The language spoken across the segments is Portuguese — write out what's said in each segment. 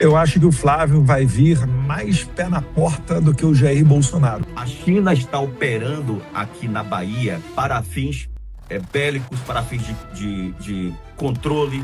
Eu acho que o Flávio vai vir mais pé na porta do que o Jair Bolsonaro. A China está operando aqui na Bahia para fins bélicos, para fins de controle,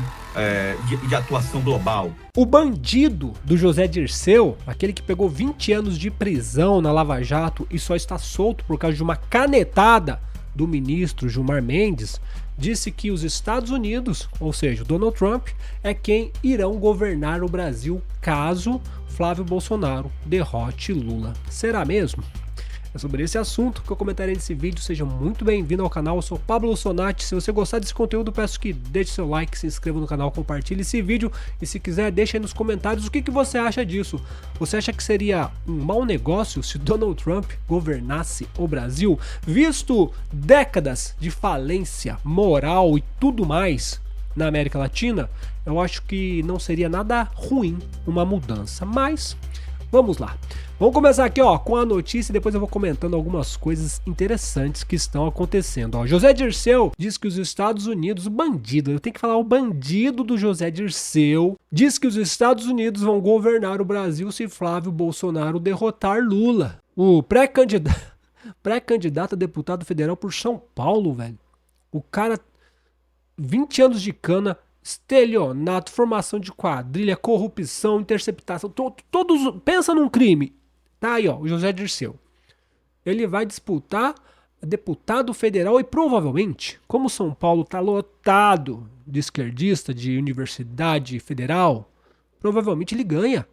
de atuação global. O bandido do José Dirceu, aquele que pegou 20 anos de prisão na Lava Jato e só está solto por causa de uma canetada do ministro Gilmar Mendes, disse que os Estados Unidos, ou seja, Donald Trump, é quem irão governar o Brasil caso Flávio Bolsonaro derrote Lula. Será mesmo? É sobre esse assunto que eu comentarei nesse vídeo. Seja muito bem-vindo ao canal, eu sou Pablo Sonati. Se você gostar desse conteúdo, peço que deixe seu like, se inscreva no canal, compartilhe esse vídeo e se quiser, deixe aí nos comentários o que você acha disso. Você acha que seria um mau negócio se Donald Trump governasse o Brasil? Visto décadas de falência moral e tudo mais na América Latina, eu acho que não seria nada ruim uma mudança, mas vamos lá. Vamos começar aqui com a notícia e depois eu vou comentando algumas coisas interessantes que estão acontecendo. José Dirceu diz que os Estados Unidos, o bandido, eu tenho que falar o bandido do José Dirceu, diz que os Estados Unidos vão governar o Brasil se Flávio Bolsonaro derrotar Lula. O pré-candidato a deputado federal por São Paulo, velho. O cara, 20 anos de cana, estelionato, formação de quadrilha, corrupção, interceptação, todos, pensa num crime. Tá aí, o José Dirceu. Ele vai disputar deputado federal e provavelmente, como São Paulo tá lotado de esquerdista, de universidade federal, provavelmente ele ganha.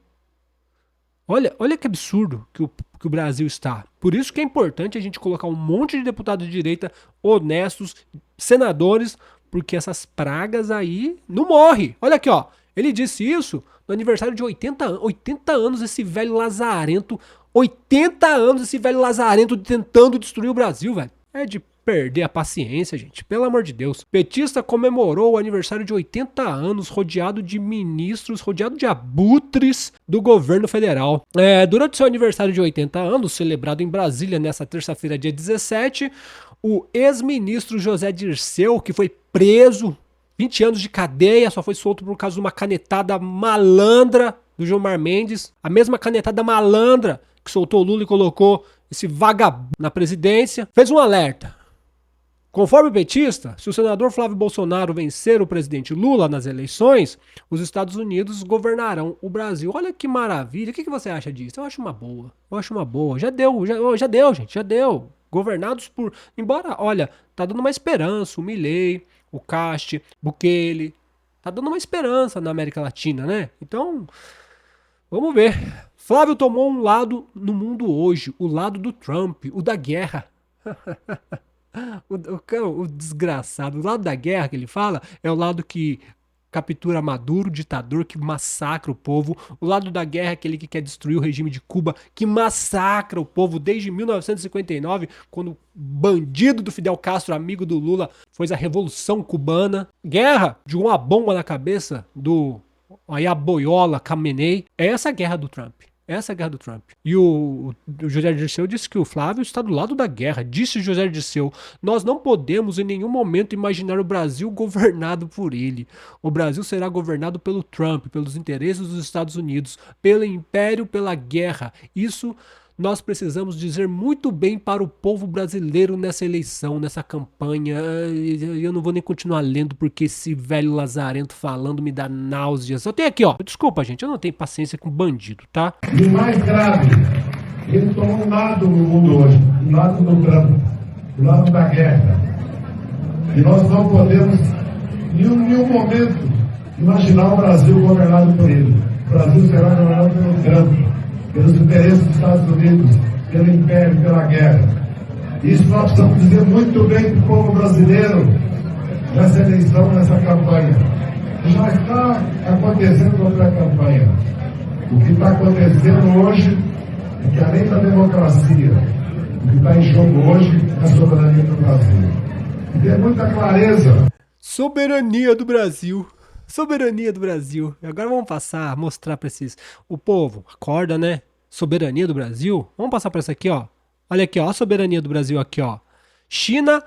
Olha que absurdo que o Brasil está. Por isso que é importante a gente colocar um monte de deputados de direita honestos, senadores, porque essas pragas aí não morrem. Olha aqui, ele disse isso no aniversário de 80 anos, esse velho lazarento, 80 anos esse velho lazarento tentando destruir o Brasil, velho. É de perder a paciência, gente, pelo amor de Deus. Petista comemorou o aniversário de 80 anos rodeado de ministros, rodeado de abutres do governo federal. Durante seu aniversário de 80 anos, celebrado em Brasília nessa terça-feira, dia 17, o ex-ministro José Dirceu, que foi preso, 20 anos de cadeia, só foi solto por causa de uma canetada malandra do Gilmar Mendes, a mesma canetada malandra que soltou o Lula e colocou esse vagabundo na presidência, fez um alerta. Conforme o petista, se o senador Flávio Bolsonaro vencer o presidente Lula nas eleições, os Estados Unidos governarão o Brasil. Olha que maravilha, o que você acha disso? Eu acho uma boa, já deu, gente, já deu. Governados por, embora, olha, tá dando uma esperança, o Milei, o Cast, Bukele, tá dando uma esperança na América Latina, né? Então, vamos ver. Flávio tomou um lado no mundo hoje, o lado do Trump, o da guerra. o desgraçado, o lado da guerra que ele fala é o lado que captura Maduro, ditador que massacra o povo. O lado da guerra é aquele que quer destruir o regime de Cuba, que massacra o povo desde 1959, quando o bandido do Fidel Castro, amigo do Lula, fez a Revolução Cubana. Guerra de uma bomba na cabeça do Ayaboyola Khamenei. É essa a guerra do Trump. Essa é a guerra do Trump. E o José Dirceu disse que o Flávio está do lado da guerra. Disse José Dirceu: nós não podemos em nenhum momento imaginar o Brasil governado por ele. O Brasil será governado pelo Trump, pelos interesses dos Estados Unidos, pelo império, pela guerra. Isso nós precisamos dizer muito bem para o povo brasileiro nessa eleição, nessa campanha. Eu não vou nem continuar lendo porque esse velho lazarento falando me dá náuseas. Eu tenho aqui, desculpa, gente, eu não tenho paciência com bandido, tá? E o mais grave, ele tomou um lado no mundo hoje, o lado do Trump, o lado da guerra. E nós não podemos, em nenhum momento, imaginar o Brasil governado por ele. O Brasil será governado pelo Trump, pelos interesses dos Estados Unidos, pelo império, pela guerra. Isso nós precisamos dizer muito bem para o povo brasileiro nessa eleição, nessa campanha. Já está acontecendo a pré-campanha. O que está acontecendo hoje é que, além da democracia, o que está em jogo hoje é a soberania do Brasil. E tem muita clareza. Soberania do Brasil. Soberania do Brasil. Agora vamos passar, mostrar para o povo. Acorda, né? Soberania do Brasil. Vamos passar para essa aqui, Olha aqui, a soberania do Brasil aqui, China,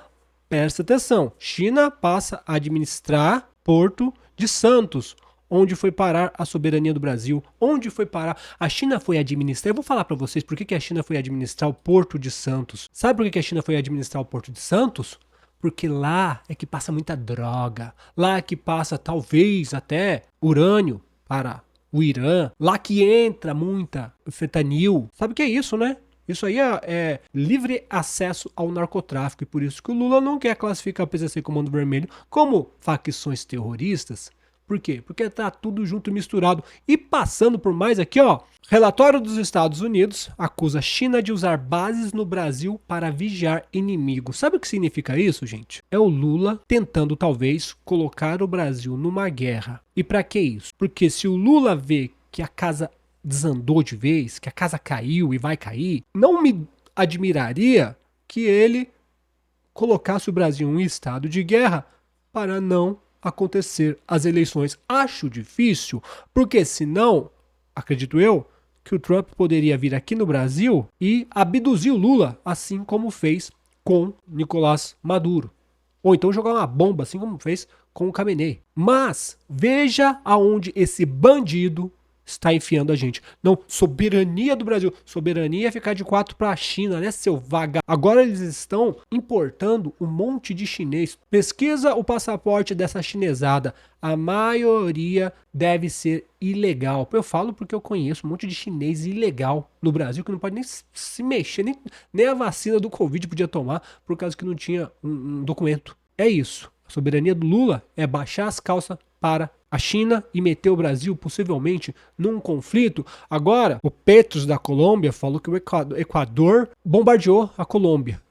presta atenção. China passa a administrar Porto de Santos. Onde foi parar a soberania do Brasil? Onde foi parar? A China foi administrar. Eu vou falar para vocês por que a China foi administrar o Porto de Santos. Sabe por que a China foi administrar o Porto de Santos? Porque lá é que passa muita droga. Lá é que passa talvez até urânio para o Irã. Lá que entra muita fentanil. Sabe o que é isso, né? Isso aí é livre acesso ao narcotráfico. E por isso que o Lula não quer classificar o PCC e Comando Vermelho como facções terroristas. Por quê? Porque tá tudo junto, misturado. E passando por mais aqui, ó. Relatório dos Estados Unidos acusa a China de usar bases no Brasil para vigiar inimigos. Sabe o que significa isso, gente? É o Lula tentando, talvez, colocar o Brasil numa guerra. E para que isso? Porque se o Lula vê que a casa desandou de vez, que a casa caiu e vai cair, não me admiraria que ele colocasse o Brasil em um estado de guerra para não acontecer as eleições. Acho difícil, porque senão, acredito eu, que o Trump poderia vir aqui no Brasil e abduzir o Lula, assim como fez com Nicolás Maduro. Ou então jogar uma bomba, assim como fez com o Khamenei. Mas veja aonde esse bandido está enfiando a gente. Não, soberania do Brasil. Soberania é ficar de 4 para a China, né, seu vaga? Agora eles estão importando um monte de chinês. Pesquisa o passaporte dessa chinesada. A maioria deve ser ilegal. Eu falo porque eu conheço um monte de chinês ilegal no Brasil que não pode nem se mexer, nem a vacina do Covid podia tomar por causa que não tinha um documento. É isso. A soberania do Lula é baixar as calças para a China e meter o Brasil possivelmente num conflito. Agora, o Petros da Colômbia falou que o Equador bombardeou a Colômbia.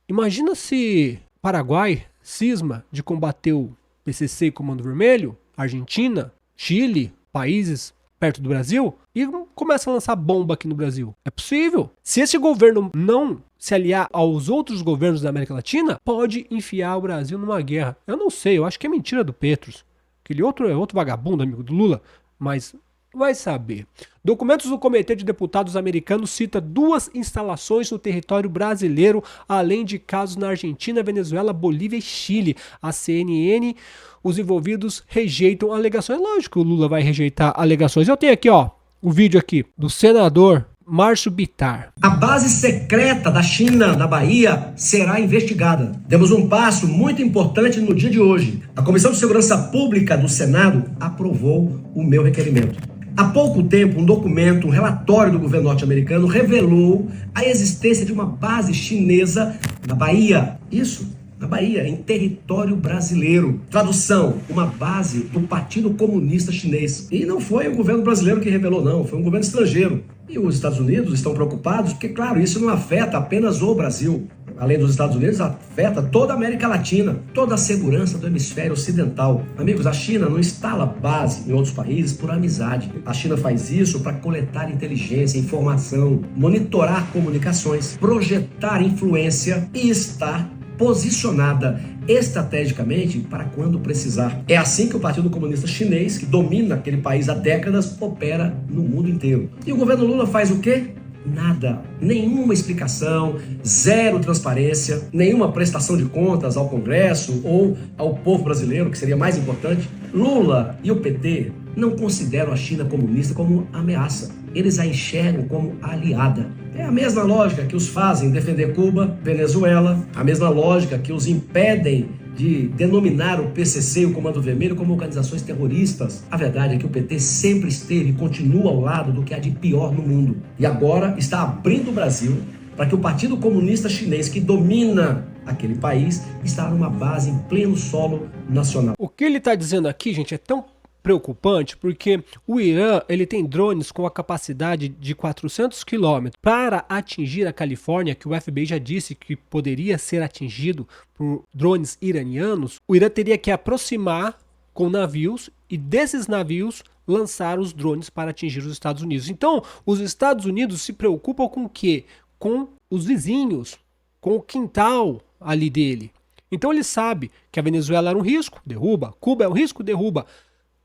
Imagina se Paraguai cisma de combater o PCC e Comando Vermelho, Argentina, Chile, países perto do Brasil, e começa a lançar bomba aqui no Brasil. É possível. Se esse governo não se aliar aos outros governos da América Latina, pode enfiar o Brasil numa guerra. Eu não sei, eu acho que é mentira do Petros. Aquele outro é outro vagabundo, amigo do Lula, mas vai saber. Documentos do Comitê de Deputados americanos cita 2 instalações no território brasileiro, além de casos na Argentina, Venezuela, Bolívia e Chile. A CNN, os envolvidos rejeitam alegações. Lógico que o Lula vai rejeitar alegações. Eu tenho aqui, ó, o vídeo aqui do senador Márcio Bittar. A base secreta da China na Bahia será investigada. Demos um passo muito importante no dia de hoje. A Comissão de Segurança Pública do Senado aprovou o meu requerimento. Há pouco tempo, um documento, um relatório do governo norte-americano revelou a existência de uma base chinesa na Bahia. Isso, na Bahia, em território brasileiro. Tradução, uma base do Partido Comunista Chinês. E não foi o governo brasileiro que revelou, não, foi um governo estrangeiro. E os Estados Unidos estão preocupados porque, claro, isso não afeta apenas o Brasil. Além dos Estados Unidos, afeta toda a América Latina, toda a segurança do hemisfério ocidental. Amigos, a China não instala base em outros países por amizade. A China faz isso para coletar inteligência, informação, monitorar comunicações, projetar influência e estar posicionada estrategicamente para quando precisar. É assim que o Partido Comunista Chinês, que domina aquele país há décadas, opera no mundo inteiro. E o governo Lula faz o quê? Nada. Nenhuma explicação, zero transparência, nenhuma prestação de contas ao Congresso ou ao povo brasileiro, que seria mais importante. Lula e o PT não consideram a China comunista como ameaça. Eles a enxergam como aliada. É a mesma lógica que os fazem defender Cuba, Venezuela, a mesma lógica que os impedem de denominar o PCC e o Comando Vermelho como organizações terroristas. A verdade é que o PT sempre esteve e continua ao lado do que há de pior no mundo. E agora está abrindo o Brasil para que o Partido Comunista Chinês, que domina aquele país, está numa base em pleno solo nacional. O que ele está dizendo aqui, gente, é tão preocupante porque o Irã ele tem drones com a capacidade de 400 km para atingir a Califórnia, que o FBI já disse que poderia ser atingido por drones iranianos. O Irã teria que aproximar com navios e desses navios lançar os drones para atingir os Estados Unidos. Então, os Estados Unidos se preocupam com o quê? Com os vizinhos, com o quintal ali dele. Então ele sabe que a Venezuela era um risco, derruba. Cuba é um risco, derruba.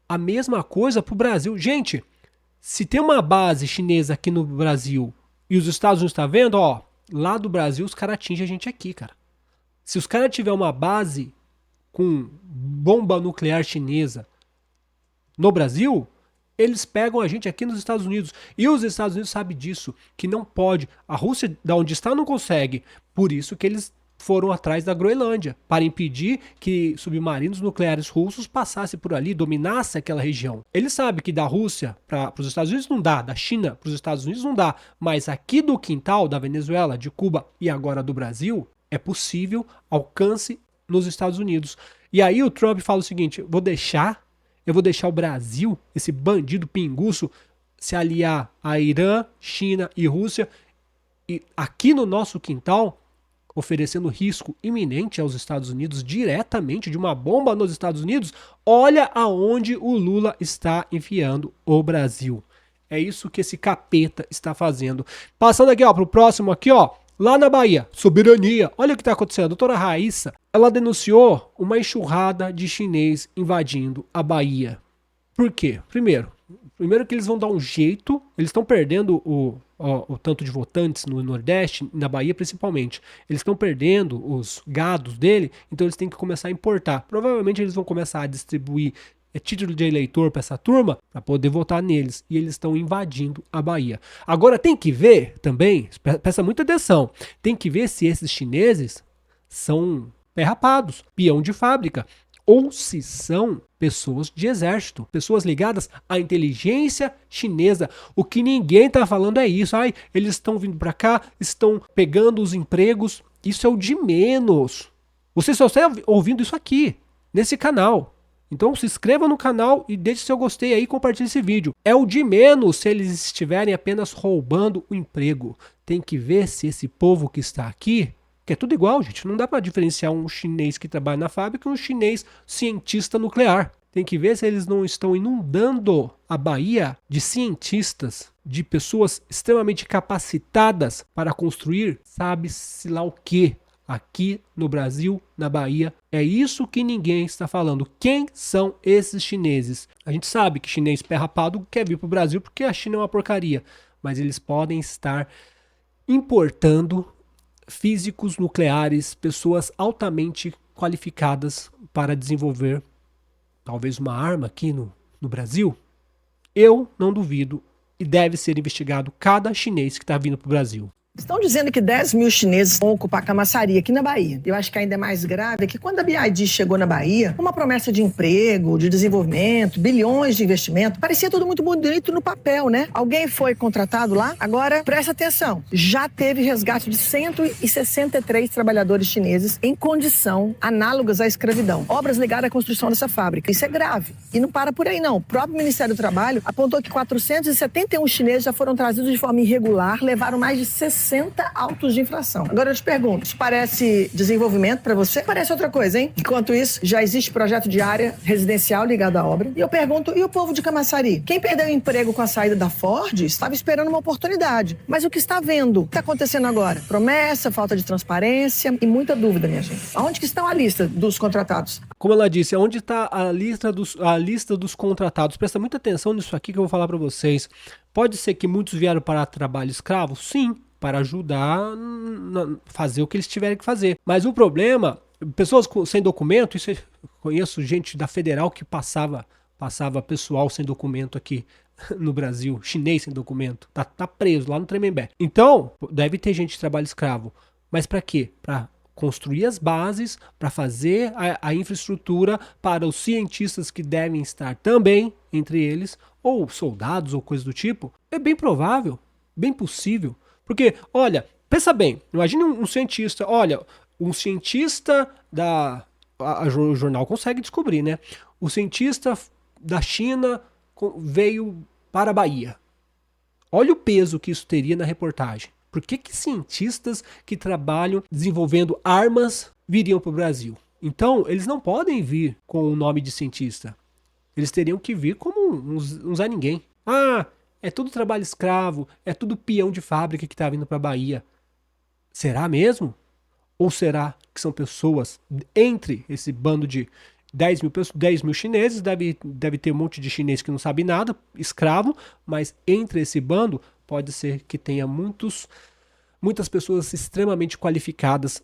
A mesma coisa para o Brasil. Gente, se tem uma base chinesa aqui no Brasil e os Estados Unidos estão vendo, ó, lá do Brasil os caras atingem a gente aqui, cara. Se os caras tiverem uma base com bomba nuclear chinesa no Brasil, eles pegam a gente aqui nos Estados Unidos. E os Estados Unidos sabem disso, que não pode. A Rússia, da onde está, não consegue. Por isso que eles foram atrás da Groenlândia, para impedir que submarinos nucleares russos passassem por ali, dominassem aquela região. Eles sabem que da Rússia para os Estados Unidos não dá, da China para os Estados Unidos não dá, mas aqui do quintal da Venezuela, de Cuba e agora do Brasil, é possível alcance nos Estados Unidos. E aí o Trump fala o seguinte, eu vou deixar o Brasil, esse bandido pinguço, se aliar a Irã, China e Rússia, e aqui no nosso quintal, oferecendo risco iminente aos Estados Unidos, diretamente de uma bomba nos Estados Unidos. Olha aonde o Lula está enfiando o Brasil. É isso que esse capeta está fazendo. Passando aqui, ó, pro próximo aqui, ó, lá na Bahia, soberania. Olha o que está acontecendo. A doutora Raíssa, ela denunciou uma enxurrada de chinês invadindo a Bahia. Por quê? Primeiro que eles vão dar um jeito, eles estão perdendo o tanto de votantes no Nordeste, na Bahia principalmente. Eles estão perdendo os gados dele, então eles têm que começar a importar. Provavelmente eles vão começar a distribuir título de eleitor para essa turma, para poder votar neles. E eles estão invadindo a Bahia. Agora tem que ver também, presta muita atenção, tem que ver se esses chineses são perrapados, peão de fábrica, ou se são pessoas de exército, pessoas ligadas à inteligência chinesa. O que ninguém está falando é isso. Ai, eles estão vindo para cá, estão pegando os empregos. Isso é o de menos. Você só está ouvindo isso aqui, nesse canal. Então se inscreva no canal e deixe seu gostei aí e compartilhe esse vídeo. É o de menos se eles estiverem apenas roubando o emprego. Tem que ver se esse povo que está aqui, que é tudo igual, gente. Não dá para diferenciar um chinês que trabalha na fábrica e um chinês cientista nuclear. Tem que ver se eles não estão inundando a Bahia de cientistas, de pessoas extremamente capacitadas para construir, sabe-se lá o quê, aqui no Brasil, na Bahia. É isso que ninguém está falando. Quem são esses chineses? A gente sabe que chinês perrapado quer vir para o Brasil porque a China é uma porcaria. Mas eles podem estar importando físicos nucleares, pessoas altamente qualificadas para desenvolver talvez uma arma aqui no Brasil. Eu não duvido e deve ser investigado cada chinês que está vindo para o Brasil. Estão dizendo que 10 mil chineses vão ocupar Camaçari, aqui na Bahia. Eu acho que ainda é mais grave que quando a BID chegou na Bahia, uma promessa de emprego, de desenvolvimento, bilhões de investimento, parecia tudo muito bonito no papel, né? Alguém foi contratado lá? Agora, presta atenção, já teve resgate de 163 trabalhadores chineses em condição análogas à escravidão. Obras ligadas à construção dessa fábrica. Isso é grave. E não para por aí, não. O próprio Ministério do Trabalho apontou que 471 chineses já foram trazidos de forma irregular, levaram mais de 60 autos de infração. Agora eu te pergunto, isso parece desenvolvimento para você? Parece outra coisa, hein? Enquanto isso, já existe projeto de área residencial ligado à obra. E eu pergunto, e o povo de Camaçari? Quem perdeu o emprego com a saída da Ford estava esperando uma oportunidade. Mas o que está vendo? O que está acontecendo agora? Promessa, falta de transparência e muita dúvida, minha gente. Aonde que está a lista dos contratados? Como ela disse, onde está a lista dos contratados? Presta muita atenção nisso aqui que eu vou falar para vocês. Pode ser que muitos vieram para trabalho escravo? Sim, para ajudar a fazer o que eles tiverem que fazer. Mas o problema, pessoas sem documento, isso eu conheço gente da Federal que passava pessoal sem documento aqui no Brasil, chinês sem documento, tá preso lá no Tremembé. Então, deve ter gente de trabalho escravo. Mas para quê? Para construir as bases, para fazer a infraestrutura para os cientistas que devem estar também entre eles, ou soldados ou coisa do tipo. É bem provável, bem possível. Porque, olha, pensa bem, imagine um cientista, olha, um cientista o jornal consegue descobrir, né? O cientista da China veio para a Bahia. Olha o peso que isso teria na reportagem. Por que cientistas que trabalham desenvolvendo armas viriam para o Brasil? Então, eles não podem vir com o nome de cientista. Eles teriam que vir como uns a ninguém. Ah, é tudo trabalho escravo, é tudo peão de fábrica que está vindo para a Bahia. Será mesmo? Ou será que são pessoas, entre esse bando de 10 mil chineses, deve ter um monte de chinês que não sabe nada, escravo, mas entre esse bando pode ser que tenha muitas pessoas extremamente qualificadas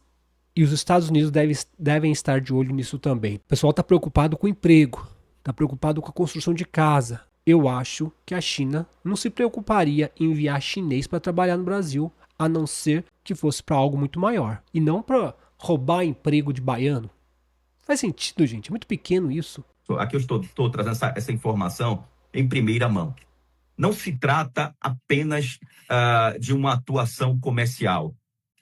e os Estados Unidos devem estar de olho nisso também. O pessoal está preocupado com o emprego, está preocupado com a construção de casa. Eu acho que a China não se preocuparia em enviar chinês para trabalhar no Brasil, a não ser que fosse para algo muito maior. E não para roubar emprego de baiano. Faz sentido, gente. É muito pequeno isso. Aqui eu estou trazendo essa informação em primeira mão. Não se trata apenas de uma atuação comercial.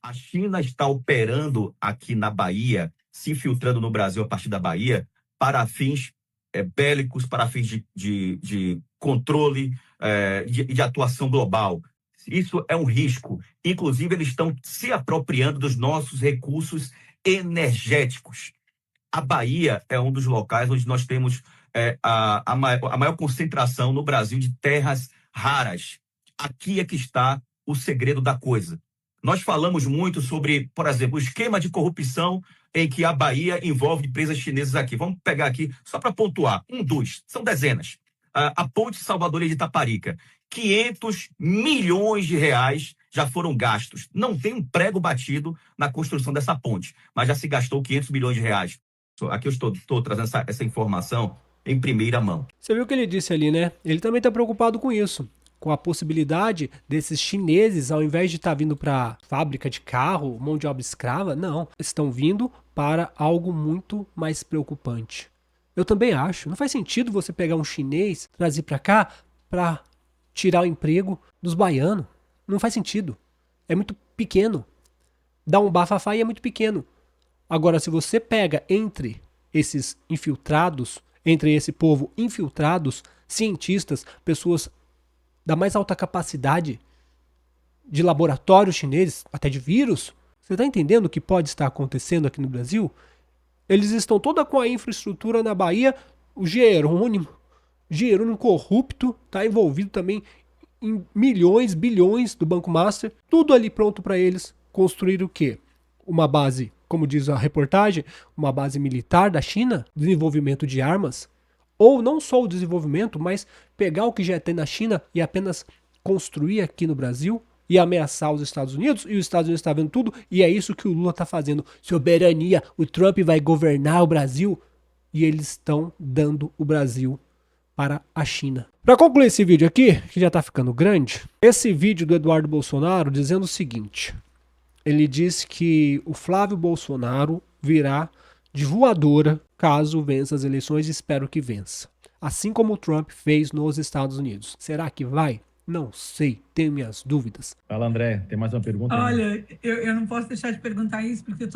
A China está operando aqui na Bahia, se infiltrando no Brasil a partir da Bahia, para fins bélicos, para fins de controle, de atuação global. Isso é um risco. Inclusive, eles estão se apropriando dos nossos recursos energéticos. A Bahia é um dos locais onde nós temos a maior concentração no Brasil de terras raras. Aqui é que está o segredo da coisa. Nós falamos muito sobre, por exemplo, o esquema de corrupção em que a Bahia envolve empresas chinesas aqui. Vamos pegar aqui, só para pontuar, são dezenas. A ponte Salvador de Itaparica, 500 milhões de reais já foram gastos. Não tem um prego batido na construção dessa ponte, mas já se gastou 500 milhões de reais. Aqui eu estou trazendo essa informação em primeira mão. Você viu o que ele disse ali, né? Ele também está preocupado com isso. Com a possibilidade desses chineses, ao invés de estar vindo para fábrica de carro, mão de obra escrava, não. Estão vindo para algo muito mais preocupante. Eu também acho. Não faz sentido você pegar um chinês, trazer para cá, para tirar o emprego dos baianos. Não faz sentido. É muito pequeno. Dá um bafafá e é muito pequeno. Agora, se você pega entre esses infiltrados, entre esse povo infiltrados, cientistas, pessoas da mais alta capacidade de laboratórios chineses, até de vírus, você está entendendo o que pode estar acontecendo aqui no Brasil? Eles estão toda com a infraestrutura na Bahia, o Jerônimo corrupto, está envolvido também em milhões, bilhões do Banco Master, tudo ali pronto para eles construir o quê? Uma base, como diz a reportagem, uma base militar da China, desenvolvimento de armas, ou não só o desenvolvimento, mas pegar o que já tem na China e apenas construir aqui no Brasil e ameaçar os Estados Unidos, e os Estados Unidos está vendo tudo, e é isso que o Lula está fazendo. Soberania, o Trump vai governar o Brasil, e eles estão dando o Brasil para a China. Para concluir esse vídeo aqui, que já está ficando grande, esse vídeo do Eduardo Bolsonaro dizendo o seguinte: ele diz que o Flávio Bolsonaro virá de voadora caso vença as eleições, e espero que vença. Assim como o Trump fez nos Estados Unidos. Será que vai? Não sei, tenho minhas dúvidas. Fala, André, tem mais uma pergunta? Olha, eu não posso deixar de perguntar isso, porque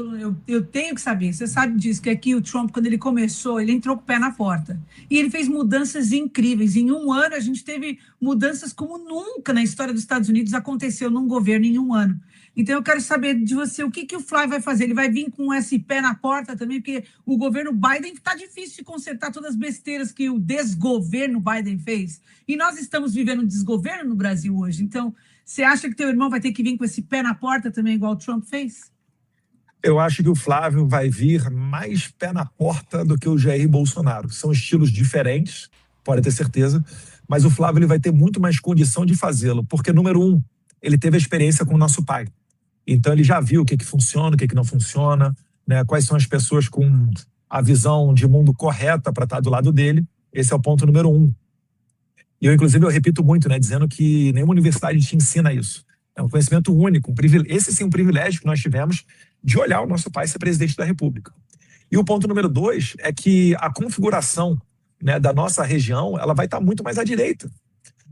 eu tenho que saber. Você sabe disso, que aqui o Trump, quando ele começou, ele entrou com o pé na porta. E ele fez mudanças incríveis. Em um ano, a gente teve mudanças como nunca na história dos Estados Unidos aconteceu num governo em um ano. Então, eu quero saber de você, o que o Flávio vai fazer? Ele vai vir com esse pé na porta também, porque o governo Biden está difícil de consertar todas as besteiras que o desgoverno Biden fez. E nós estamos vivendo um desgoverno no Brasil hoje. Então, você acha que teu irmão vai ter que vir com esse pé na porta também, igual o Trump fez? Eu acho que o Flávio vai vir mais pé na porta do que o Jair Bolsonaro. São estilos diferentes, pode ter certeza, mas o Flávio ele vai ter muito mais condição de fazê-lo, porque, número um, ele teve a experiência com o nosso pai. Então ele já viu o que funciona, o que não funciona, né? Quais são as pessoas com a visão de mundo correta para estar do lado dele. Esse é o ponto número um. E inclusive, eu repito muito, né, dizendo que nenhuma universidade te ensina isso. É um conhecimento único, esse sim, um privilégio que nós tivemos de olhar o nosso pai ser presidente da República. E o ponto número 2 é que a configuração, né, da nossa região, ela vai estar muito mais à direita.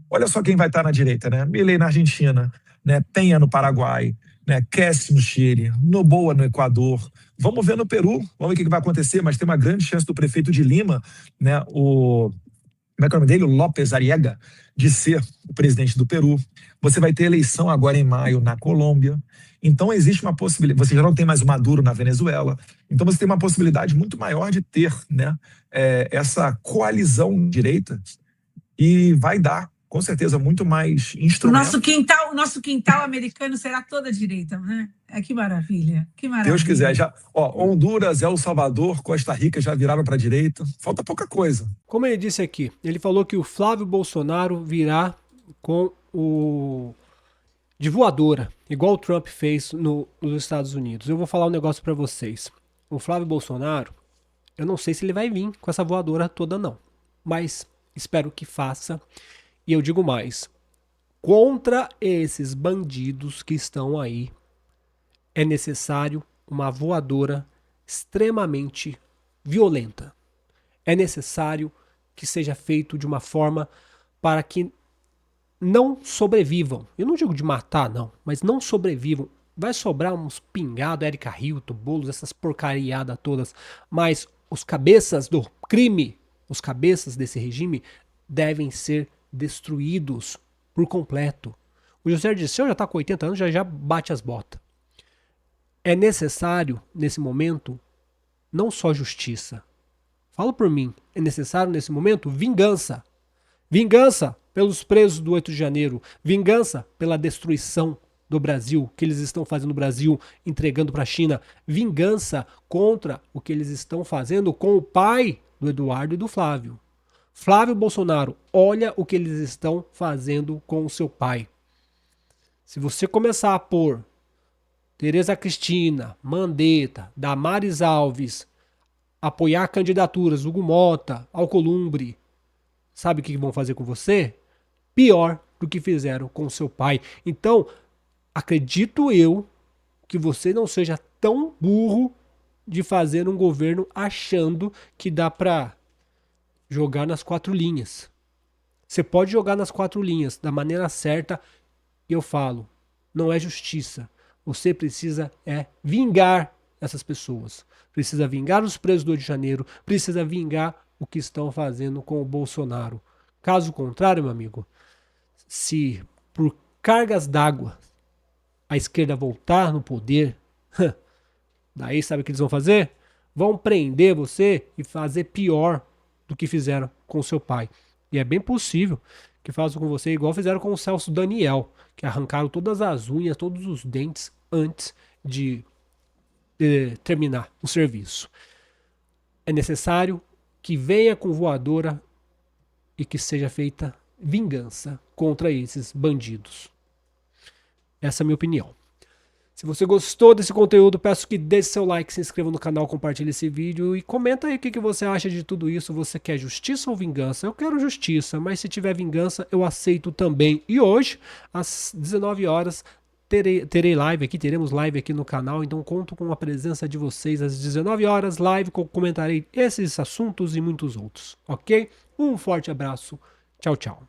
Olha só quem vai estar na direita, né? Milei na Argentina, né? Penha no Paraguai, né? Kessler no Chile, Noboa no Equador. Vamos ver no Peru, vamos ver o que vai acontecer, mas tem uma grande chance do prefeito de Lima, né? Como é que é o nome dele? O López Ariega, de ser o presidente do Peru. Você vai ter eleição agora em maio na Colômbia. Então existe uma possibilidade, você já não tem mais o Maduro na Venezuela, então você tem uma possibilidade muito maior de ter, né, essa coalizão direita, e vai dar, com certeza, muito mais instrumentos. O nosso quintal americano será toda a direita, né? Que maravilha, que maravilha. Deus quiser. Já, Honduras, El Salvador, Costa Rica já viraram para a direita. Falta pouca coisa. Como ele disse aqui, ele falou que o Flávio Bolsonaro virá com de voadora, igual o Trump fez nos Estados Unidos. Eu vou falar um negócio para vocês. O Flávio Bolsonaro, eu não sei se ele vai vir com essa voadora toda, não. mas espero que faça. E eu digo mais, contra esses bandidos que estão aí, é necessário uma voadora extremamente violenta. É necessário que seja feito de uma forma para que não sobrevivam. Eu não digo de matar, não, mas não sobrevivam. Vai sobrar uns pingados, Erika Hilton, Boulos, essas porcariadas todas, mas os cabeças do crime, os cabeças desse regime devem ser destruídos por completo. O José Dirceu já está com 80 anos, já bate as botas. É necessário, nesse momento, não só justiça. Falo por mim, é necessário nesse momento vingança. Vingança pelos presos do 8 de janeiro. Vingança pela destruição do Brasil, que eles estão fazendo no Brasil, entregando para a China. Vingança contra o que eles estão fazendo com o pai do Eduardo e do Flávio. Flávio Bolsonaro, olha o que eles estão fazendo com o seu pai. Se você começar a pôr Tereza Cristina, Mandetta, Damares Alves, apoiar candidaturas, Hugo Mota, Alcolumbre, sabe o que vão fazer com você? Pior do que fizeram com seu pai. Então, acredito eu que você não seja tão burro de fazer um governo achando que dá pra jogar nas 4 linhas. Você pode jogar nas 4 linhas da maneira certa, e eu falo, não é justiça. Você precisa vingar essas pessoas. Precisa vingar os presos do 8 de janeiro, precisa vingar o que estão fazendo com o Bolsonaro. Caso contrário, meu amigo, se por cargas d'água a esquerda voltar no poder, daí sabe o que eles vão fazer? Vão prender você e fazer pior do que fizeram com seu pai. E é bem possível que façam com você igual fizeram com o Celso Daniel, que arrancaram todas as unhas, todos os dentes antes de terminar o serviço. É necessário que venha com voadora e que seja feita vingança contra esses bandidos. Essa é a minha opinião. Se você gostou desse conteúdo, peço que deixe seu like, se inscreva no canal, compartilhe esse vídeo e comenta aí o que você acha de tudo isso. Você quer justiça ou vingança? Eu quero justiça, mas se tiver vingança, eu aceito também. E hoje, às 19 horas, teremos live aqui no canal, então conto com a presença de vocês às 19 horas, live, comentarei esses assuntos e muitos outros, ok? Um forte abraço, tchau, tchau.